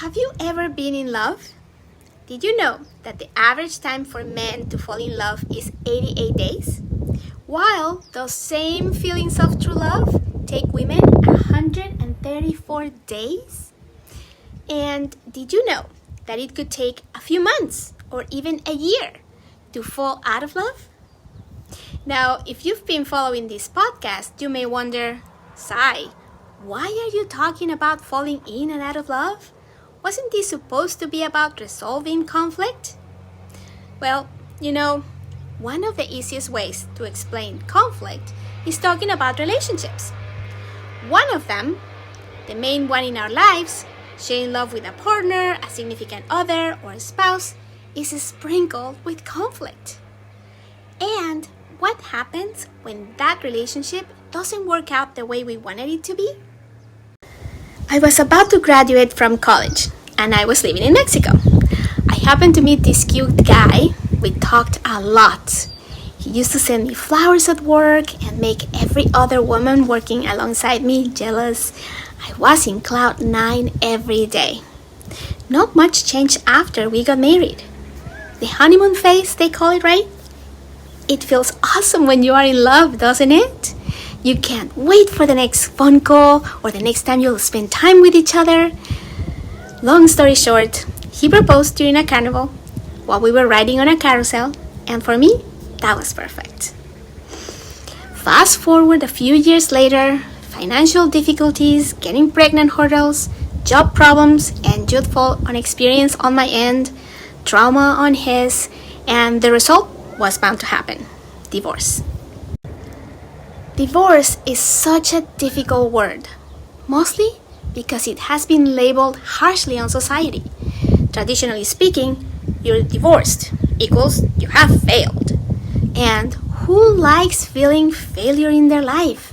Have you ever been in love? Did you know that the average time for men to fall in love is 88 days? While those same feelings of true love take women 134 days? And did you know that it could take a few months or even a year to fall out of love? Now, if you've been following this podcast, you may wonder, Sai, why are you talking about falling in and out of love? Wasn't this supposed to be about resolving conflict? Well, one of the easiest ways to explain conflict is talking about relationships. One of them, the main one in our lives, sharing love with a partner, a significant other, or a spouse, is sprinkled with conflict. And what happens when that relationship doesn't work out the way we wanted it to be? I was about to graduate from college, and I was living in Mexico. I happened to meet this cute guy. We talked a lot. He used to send me flowers at work and make every other woman working alongside me jealous. I was in cloud 9 every day. Not much changed after we got married. The honeymoon phase, they call it, right? It feels awesome when you are in love, doesn't it? You can't wait for the next phone call or the next time you'll spend time with each other. Long story short, he proposed during a carnival while we were riding on a carousel, and for me, that was perfect. Fast forward a few years later, financial difficulties, getting pregnant hurdles, job problems, and youthful inexperience on my end, trauma on his, and the result was bound to happen: divorce. Divorce is such a difficult word, mostly because it has been labeled harshly on society. Traditionally speaking, you're divorced equals you have failed. And who likes feeling failure in their life?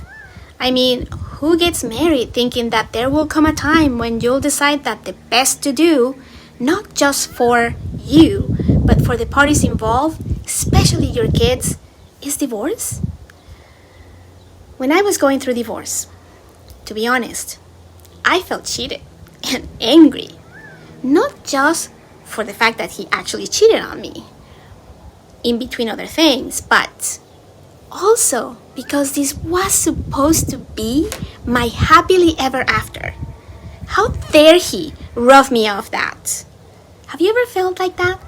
I mean, who gets married thinking that there will come a time when you'll decide that the best to do, not just for you, but for the parties involved, especially your kids, is divorce? When I was going through divorce, to be honest, I felt cheated and angry. Not just for the fact that he actually cheated on me, in between other things, but also because this was supposed to be my happily ever after. How dare he rough me off that? Have you ever felt like that?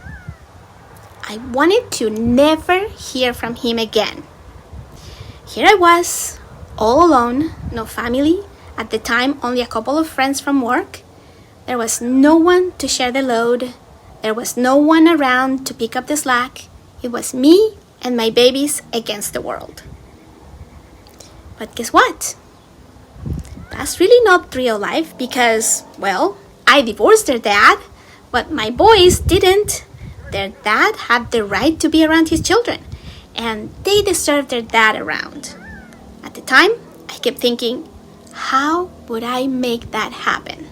I wanted to never hear from him again. Here I was, all alone, no family, at the time only a couple of friends from work. There was no one to share the load. There was no one around to pick up the slack. It was me and my babies against the world. But guess what? That's really not real life because, well, I divorced their dad, but my boys didn't. Their dad had the right to be around his children, and they deserved their dad around. At the time, I kept thinking, how would I make that happen?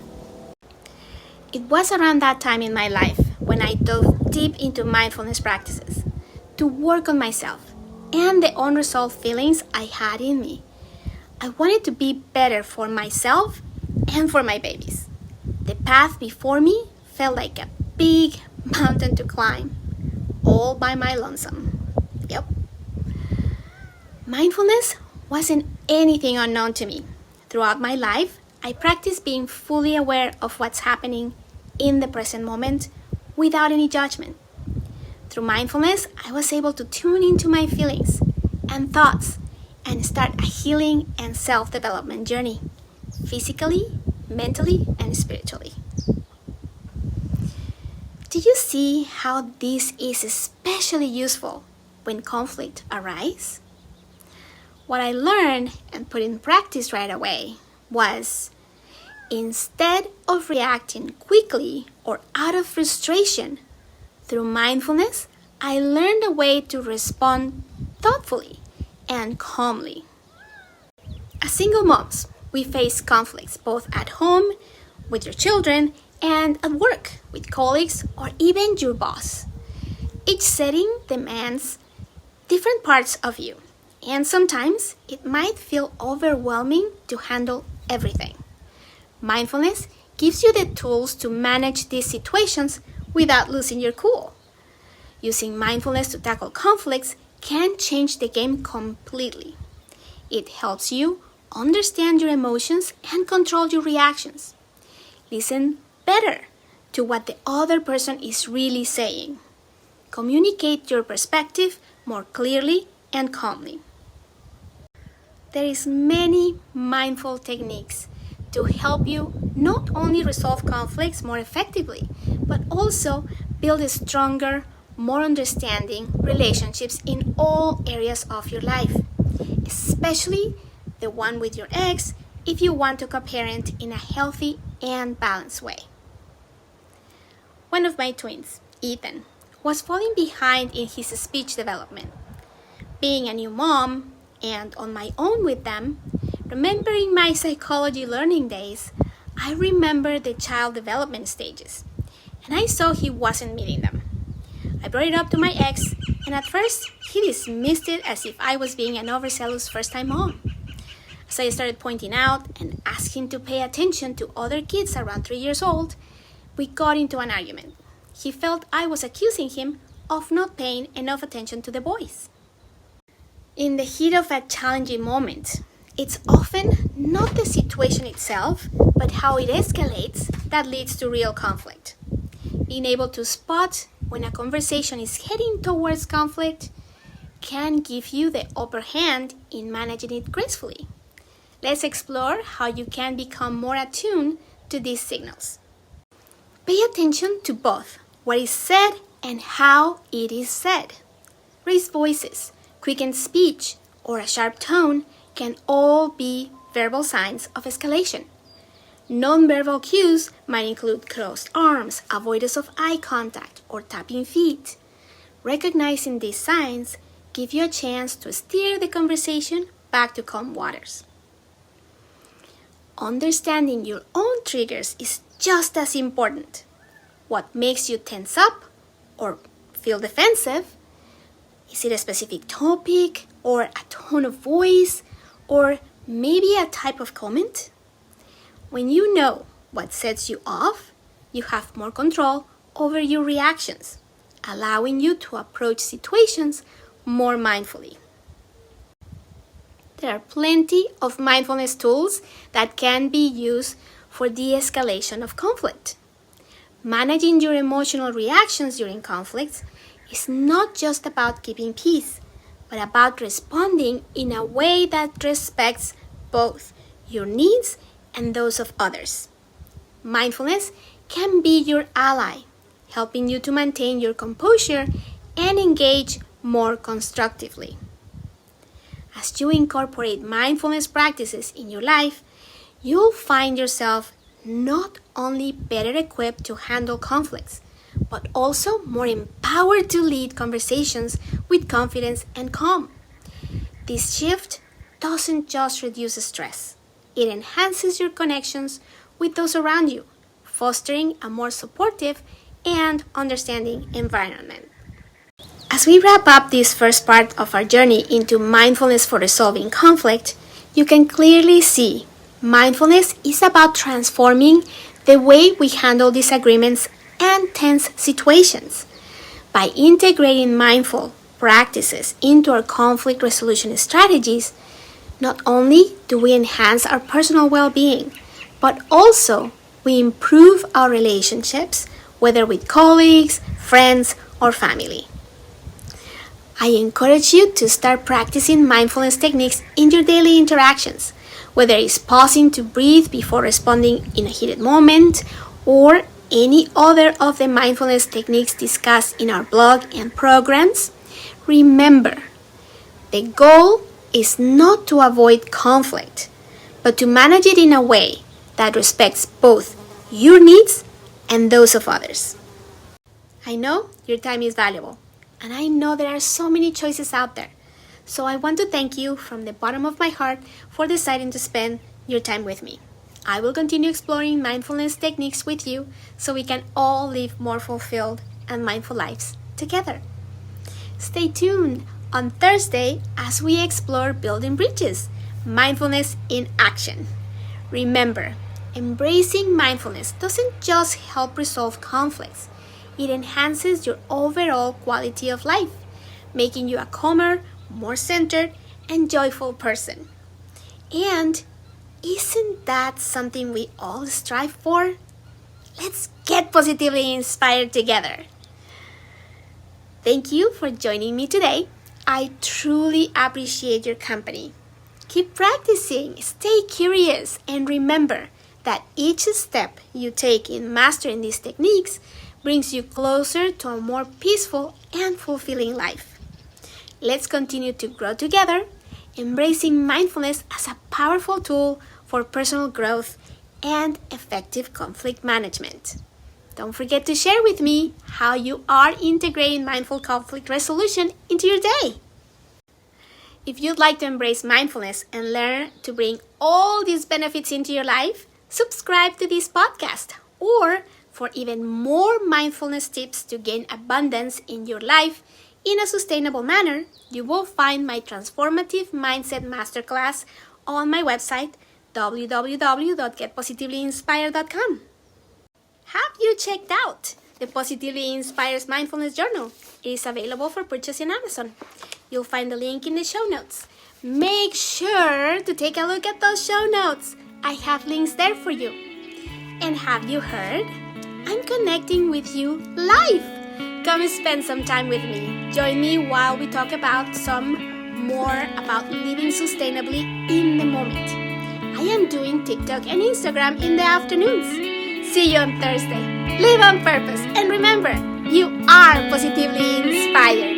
It was around that time in my life when I dove deep into mindfulness practices to work on myself and the unresolved feelings I had in me. I wanted to be better for myself and for my babies. The path before me felt like a big mountain to climb, all by my lonesome. Yep. Mindfulness wasn't anything unknown to me. Throughout my life, I practiced being fully aware of what's happening in the present moment without any judgment. Through mindfulness, I was able to tune into my feelings and thoughts and start a healing and self-development journey, physically, mentally, and spiritually. Do you see how this is especially useful when conflict arises? What I learned and put in practice right away was, instead of reacting quickly or out of frustration, through mindfulness, I learned a way to respond thoughtfully and calmly. As single moms, we face conflicts both at home, with your children, and at work, with colleagues, or even your boss. Each setting demands different parts of you, and sometimes it might feel overwhelming to handle everything. Mindfulness gives you the tools to manage these situations without losing your cool. Using mindfulness to tackle conflicts can change the game completely. It helps you understand your emotions and control your reactions. Listen better to what the other person is really saying. Communicate your perspective more clearly and calmly. There is many mindful techniques to help you not only resolve conflicts more effectively, but also build a stronger, more understanding relationships in all areas of your life, especially the one with your ex if you want to co-parent in a healthy and balanced way. One of my twins, Ethan, was falling behind in his speech development. Being a new mom and on my own with them, remembering my psychology learning days, I remember the child development stages, and I saw he wasn't meeting them. I brought it up to my ex, and at first, he dismissed it as if I was being an overzealous first-time mom. As I started pointing out and asking him to pay attention to other kids around 3 years old, we got into an argument. He felt I was accusing him of not paying enough attention to the boys. In the heat of a challenging moment, it's often not the situation itself, but how it escalates that leads to real conflict. Being able to spot when a conversation is heading towards conflict can give you the upper hand in managing it gracefully. Let's explore how you can become more attuned to these signals. Pay attention to both what is said and how it is said. Raised voices, quickened speech, or a sharp tone can all be verbal signs of escalation. Non-verbal cues might include crossed arms, avoidance of eye contact, or tapping feet. Recognizing these signs give you a chance to steer the conversation back to calm waters. Understanding your own triggers is just as important. What makes you tense up or feel defensive? Is it a specific topic or a tone of voice or maybe a type of comment? When you know what sets you off, you have more control over your reactions, allowing you to approach situations more mindfully. There are plenty of mindfulness tools that can be used for de-escalation of conflict. Managing your emotional reactions during conflicts is not just about keeping peace, but about responding in a way that respects both your needs and those of others. Mindfulness can be your ally, helping you to maintain your composure and engage more constructively. As you incorporate mindfulness practices in your life, you'll find yourself not only better equipped to handle conflicts, but also more empowered to lead conversations with confidence and calm. This shift doesn't just reduce stress, it enhances your connections with those around you, fostering a more supportive and understanding environment. As we wrap up this first part of our journey into mindfulness for resolving conflict, you can clearly see mindfulness is about transforming the way we handle disagreements and tense situations. By integrating mindful practices into our conflict resolution strategies, not only do we enhance our personal well-being, but also we improve our relationships, whether with colleagues, friends, or family. I encourage you to start practicing mindfulness techniques in your daily interactions, whether it's pausing to breathe before responding in a heated moment, or any other of the mindfulness techniques discussed in our blog and programs. Remember, the goal is not to avoid conflict, but to manage it in a way that respects both your needs and those of others. I know your time is valuable, and I know there are so many choices out there. So I want to thank you from the bottom of my heart for deciding to spend your time with me. I will continue exploring mindfulness techniques with you so we can all live more fulfilled and mindful lives together. Stay tuned on Thursday as we explore building bridges, mindfulness in action. Remember, Embracing mindfulness doesn't just help resolve conflicts, it enhances your overall quality of life, making you a calmer, more centered, and joyful person. And isn't that something we all strive for? Let's get positively inspired together. Thank you for joining me today. I truly appreciate your company. Keep practicing, stay curious, and remember that each step you take in mastering these techniques brings you closer to a more peaceful and fulfilling life. Let's continue to grow together, embracing mindfulness as a powerful tool for personal growth and effective conflict management. Don't forget to share with me how you are integrating mindful conflict resolution into your day. If you'd like to embrace mindfulness and learn to bring all these benefits into your life, subscribe to this podcast. Or for even more mindfulness tips to gain abundance in your life in a sustainable manner, you will find my Transformative Mindset Masterclass on my website, www.getpositivelyiinspired.com. Have you checked out the Positively Inspires Mindfulness Journal? It is available for purchase in Amazon. You'll find the link in the show notes. Make sure to take a look at those show notes. I have links there for you. And have you heard? I'm connecting with you live. Come spend some time with me. Join me while we talk about more about living sustainably in the moment. I am doing TikTok and Instagram in the afternoons. See you on Thursday. Live on purpose and remember, you are positively inspired.